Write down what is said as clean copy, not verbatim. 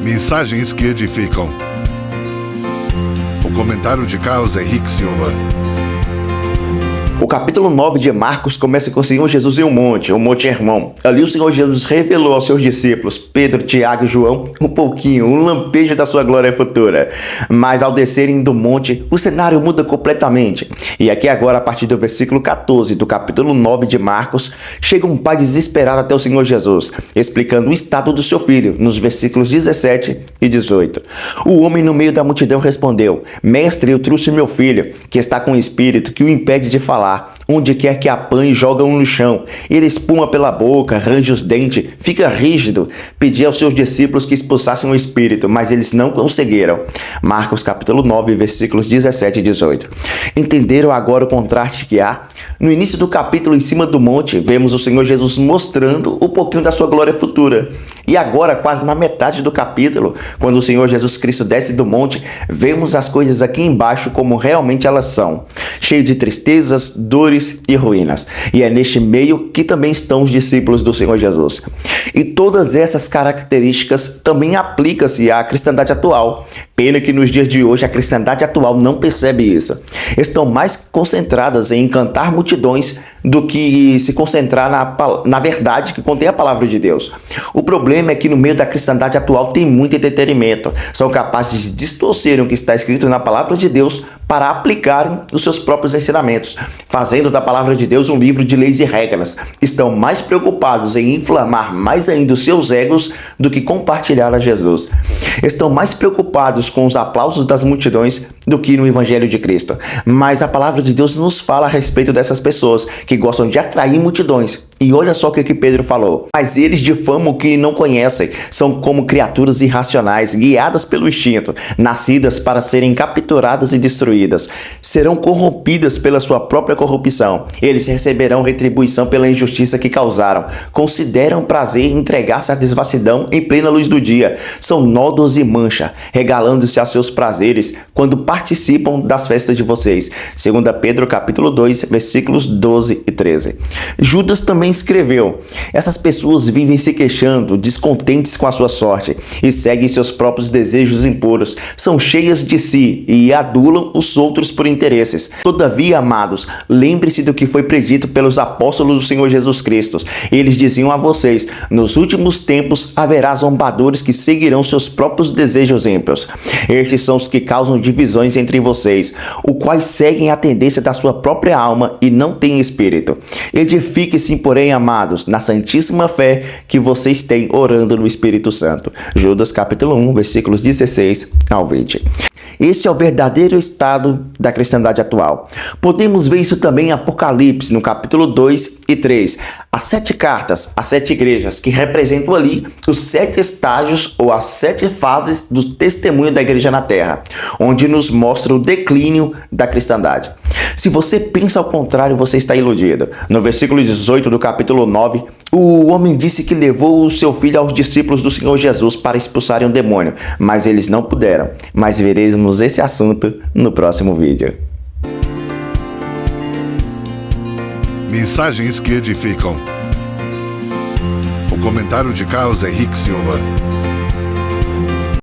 Mensagens que edificam. O comentário de Carlos Henrique Silva. O capítulo 9 de Marcos começa com o Senhor Jesus em um monte Hermon. Ali o Senhor Jesus revelou aos seus discípulos, Pedro, Tiago e João, um lampejo da sua glória futura. Mas ao descerem do monte, o cenário muda completamente. E aqui agora, a partir do versículo 14 do capítulo 9 de Marcos, chega um pai desesperado até o Senhor Jesus, explicando o estado do seu filho, nos versículos 17 e 18. O homem no meio da multidão respondeu: Mestre, eu trouxe meu filho, que está com um espírito que o impede de falar. Onde quer que apanhe, joga-o no chão. Ele espuma pela boca, range os dentes, fica rígido. Pedi aos seus discípulos que expulsassem o espírito, mas eles não conseguiram. Marcos capítulo 9, versículos 17 e 18. Entenderam agora o contraste que há? No início do capítulo, em cima do monte, vemos o Senhor Jesus mostrando um pouquinho da sua glória futura. E agora, quase na metade do capítulo, quando o Senhor Jesus Cristo desce do monte, vemos as coisas aqui embaixo como realmente elas são. Cheio de tristezas, dores e ruínas. E é neste meio que também estão os discípulos do Senhor Jesus. E todas essas características também aplicam-se à cristandade atual. Pena que nos dias de hoje a cristandade atual não percebe isso. Estão mais concentradas em encantar multidões do que se concentrar na verdade que contém a palavra de Deus. O problema é que no meio da cristandade atual tem muito entretenimento. São capazes de distorcer o que está escrito na palavra de Deus para aplicarem os seus próprios ensinamentos, fazendo da palavra de Deus um livro de leis e regras. Estão mais preocupados em inflamar mais ainda os seus egos do que compartilhar a Jesus. Estão mais preocupados com os aplausos das multidões do que no Evangelho de Cristo. Mas a palavra de Deus nos fala a respeito dessas pessoas que gostam de atrair multidões. E olha só o que Pedro falou. Mas eles difamam o que não conhecem. São como criaturas irracionais, guiadas pelo instinto, nascidas para serem capturadas e destruídas. Serão corrompidas pela sua própria corrupção. Eles receberão retribuição pela injustiça que causaram. Consideram prazer em entregar-se à devassidão em plena luz do dia. São nódoas e mancha, regalando-se a seus prazeres quando participam das festas de vocês. 2 Pedro capítulo 2, versículos 12 e 13. Judas também escreveu: essas pessoas vivem se queixando, descontentes com a sua sorte, e seguem seus próprios desejos impuros. São cheias de si e adulam os outros por interesses. Todavia, amados, lembre-se do que foi predito pelos apóstolos do Senhor Jesus Cristo. Eles diziam a vocês: nos últimos tempos haverá zombadores que seguirão seus próprios desejos ímpios. Estes são os que causam divisões entre vocês, os quais seguem a tendência da sua própria alma e não têm espírito. Edifique-se, porém, amados, na santíssima fé que vocês têm, orando no Espírito Santo. Judas capítulo 1, versículos 16 ao 20. Esse é o verdadeiro estado da cristandade atual. Podemos ver isso também em Apocalipse, no capítulo 2 e 3. As 7 cartas, as 7 igrejas, que representam ali os 7 estágios ou as 7 fases do testemunho da igreja na terra, onde nos mostra o declínio da cristandade. Se você pensa ao contrário, você está iludido. No versículo 18 do capítulo 9, o homem disse que levou o seu filho aos discípulos do Senhor Jesus para expulsarem o demônio, mas eles não puderam. Mas veremos esse assunto no próximo vídeo. Mensagens que edificam. O comentário de Carlos Henrique Silva.